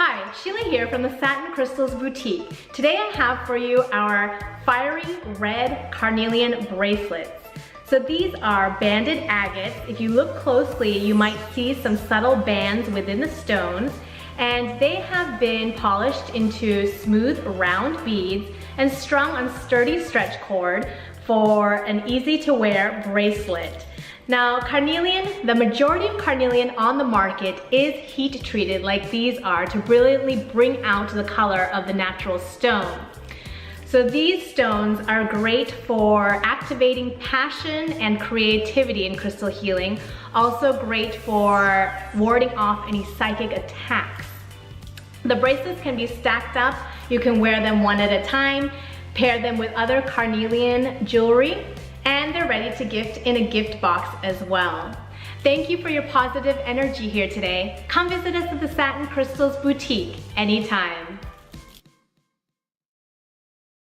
Hi, Sheila here from the Satin Crystals Boutique. Today I have for you our fiery red carnelian bracelets. So these are banded agates. If you look closely, you might see some subtle bands within the stones, and they have been polished into smooth round beads and strung on sturdy stretch cord for an easy to wear bracelet. Now, carnelian, the majority of carnelian on the market is heat treated like these are to brilliantly bring out the color of the natural stone. So these stones are great for activating passion and creativity in crystal healing. Also great for warding off any psychic attacks. The bracelets can be stacked up. You can wear them one at a time, pair them with other carnelian jewelry, and they're ready to gift in a gift box as well. Thank you for your positive energy here today. Come visit us at the Satin Crystals Boutique anytime.